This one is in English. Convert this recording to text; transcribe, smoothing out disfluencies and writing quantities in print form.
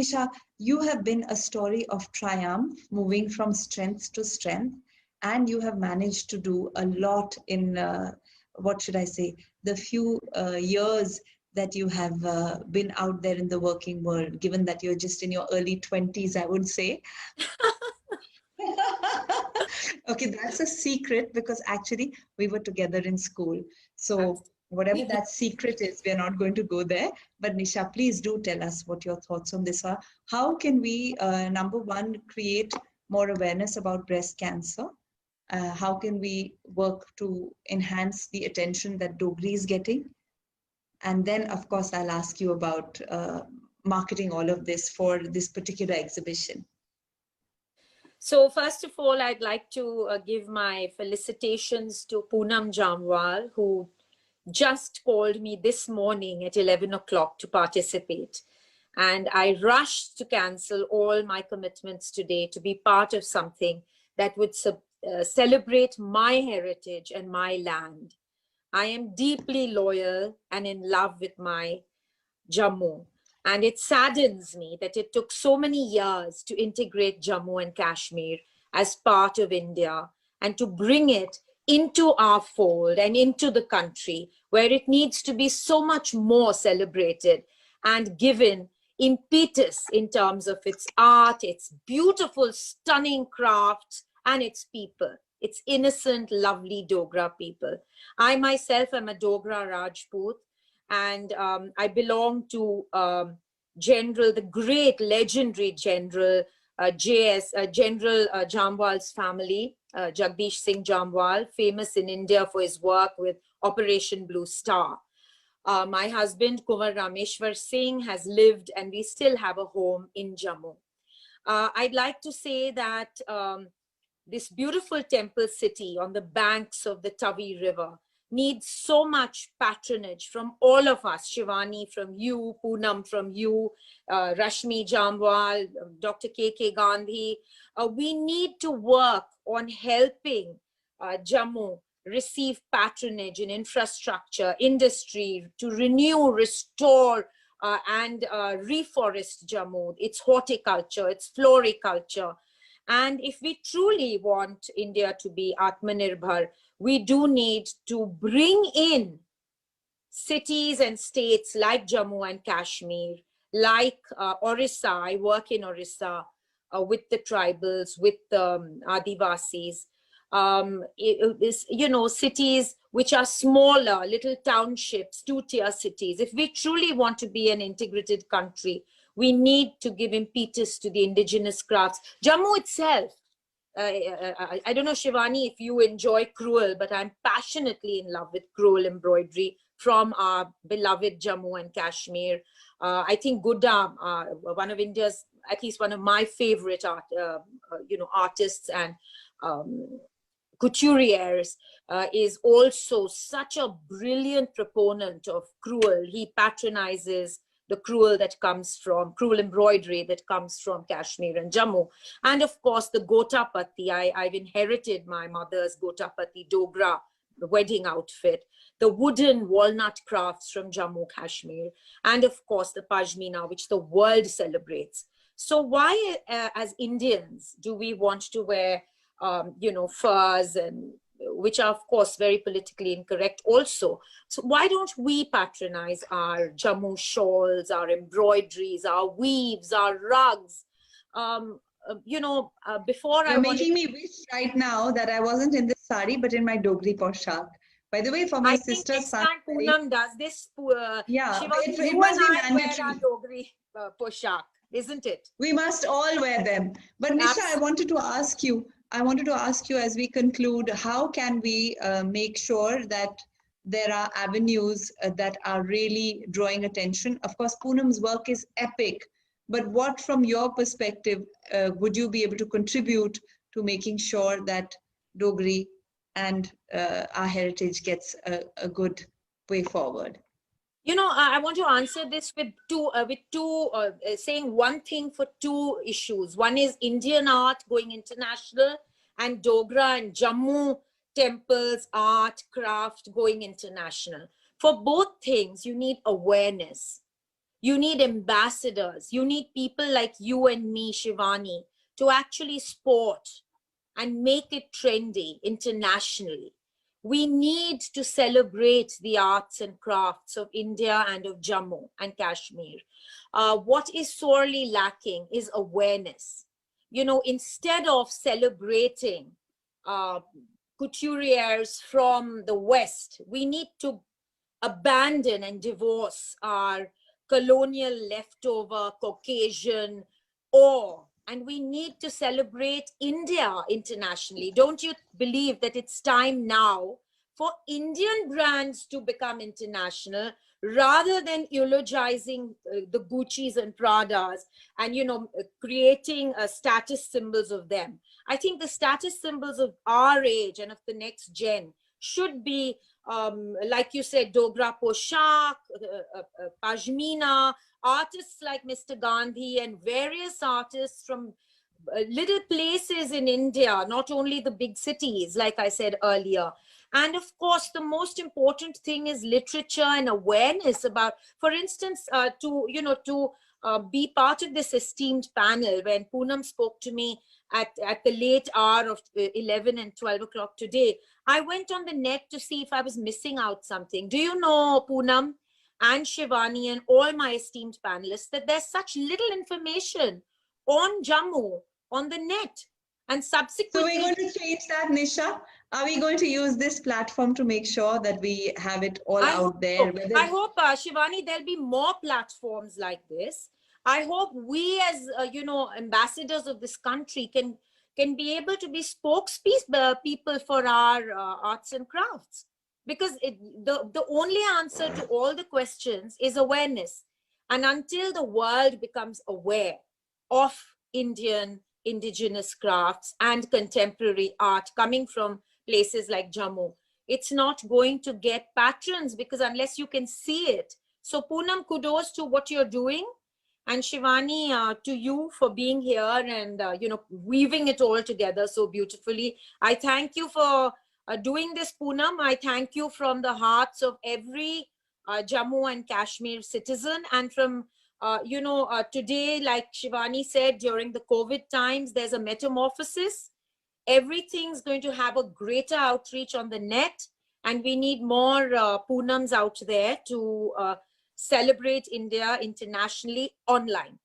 Nisha, you have been a story of triumph, moving from strength to strength, and you have managed to do a lot in, what should I say, the few years that you have been out there in the working world, given that you're just in your early 20s, I would say. Okay, that's a secret because actually we were together in school. So whatever that secret is, we are not going to go there. But Nisha, please do tell us what your thoughts on this are. How can we, number one, create more awareness about breast cancer? How can we work to enhance the attention that Dogri is getting? And then, of course, I'll ask you about marketing all of this for this particular exhibition. So first of all, I'd like to give my felicitations to Poonam Jamwal, who just called me this morning at 11 o'clock to participate. And I rushed to cancel all my commitments today to be part of something that would celebrate my heritage and my land. I am deeply loyal and in love with my Jammu. And it saddens me that it took so many years to integrate Jammu and Kashmir as part of India and to bring it into our fold and into the country where it needs to be so much more celebrated and given impetus in terms of its art, its beautiful, stunning crafts, and its people, its innocent, lovely Dogra people. I myself am a Dogra Rajput, and I belong to the great legendary General General Jamwal's family, Jagdish Singh Jamwal, famous in India for his work with Operation Blue Star. My husband, Kumar Rameshwar Singh, has lived and we still have a home in Jammu. I'd like to say that this beautiful temple city on the banks of the Tavi River needs so much patronage from all of us, Shivani from you, Poonam from you, Rashmi JamVwal, Dr. K.K. Gandhi. We need to work on helping Jammu receive patronage in infrastructure, industry, to renew, restore, and reforest Jammu, its horticulture, its floriculture. And if we truly want India to be Atmanirbhar, we do need to bring in cities and states like Jammu and Kashmir, like Orissa. I work in Orissa with the tribals, with the Adivasis. Cities which are smaller, little townships, two-tier cities. If we truly want to be an integrated country, we need to give impetus to the indigenous crafts. Jammu itself, I don't know, Shivani, if you enjoy crewel, but I'm passionately in love with crewel embroidery from our beloved Jammu and Kashmir. I think Gudda, one of India's, at least one of my favorite artists and couturiers, is also such a brilliant proponent of crewel. He patronizes the crewel embroidery that comes from Kashmir and Jammu. And of course, the Gotapati. I've inherited my mother's Gotapati Dogra wedding outfit, the wooden walnut crafts from Jammu Kashmir, and of course, the Pashmina, which the world celebrates. So why, as Indians, do we want to wear furs, and which are, of course, very politically incorrect also? So why don't we patronize our Jammu shawls, our embroideries, our weaves, our rugs? Before You're making me wish right now that I wasn't in this sari, but in my Dogri poshak. By the way, for my sister's son, Poonam does this. it must be mandatory. Wear our Dogri poshak, isn't it? We must all wear them. But Nisha, I wanted to ask you as we conclude, how can we make sure that there are avenues that are really drawing attention? Of course, Poonam's work is epic, but what from your perspective would you be able to contribute to making sure that Dogri and our heritage gets a good way forward? I want to answer this with saying one thing for two issues. One is Indian art going international, and Dogra and Jammu temples, art, craft going international. For both things, you need awareness. You need ambassadors. You need people like you and me, Shivani, to actually sport and make it trendy internationally. We need to celebrate the arts and crafts of India and of Jammu and Kashmir. What is sorely lacking is awareness. You know, instead of celebrating couturiers from the West, we need to abandon and divorce our colonial leftover Caucasian awe, and we need to celebrate India internationally. Don't you believe that it's time now for Indian brands to become international rather than eulogizing the Gucci's and Pradas and, you know, creating status symbols of them? I think the status symbols of our age and of the next gen should be, like you said, Dogra Poshak, Pashmina, artists like Mr. Gandhi and various artists from little places in India, not only the big cities, like I said earlier. And of course, the most important thing is literature and awareness about, for instance, to be part of this esteemed panel. When Poonam spoke to me at the late hour of 11 and 12 o'clock today, I went on the net to see if I was missing out something. Do you know, Poonam and Shivani and all my esteemed panelists, that there's such little information on Jammu on the net? And subsequently, so we're going to change that, Nisha. Are we going to use this platform to make sure that we have it all out there? So. I hope, Shivani, there'll be more platforms like this. I hope we as, ambassadors of this country can be able to be spokespeople for our arts and crafts. Because the only answer to all the questions is awareness. And until the world becomes aware of indigenous crafts and contemporary art coming from places like Jammu, it's not going to get patrons, because unless you can see it. So Poonam, kudos to what you're doing. And Shivani, to you for being here and, weaving it all together so beautifully. I thank you for doing this, Poonam. I thank you from the hearts of every Jammu and Kashmir citizen. And from, today, like Shivani said, during the COVID times, there's a metamorphosis. Everything's going to have a greater outreach on the net. And we need more Poonams out there to celebrate India internationally online.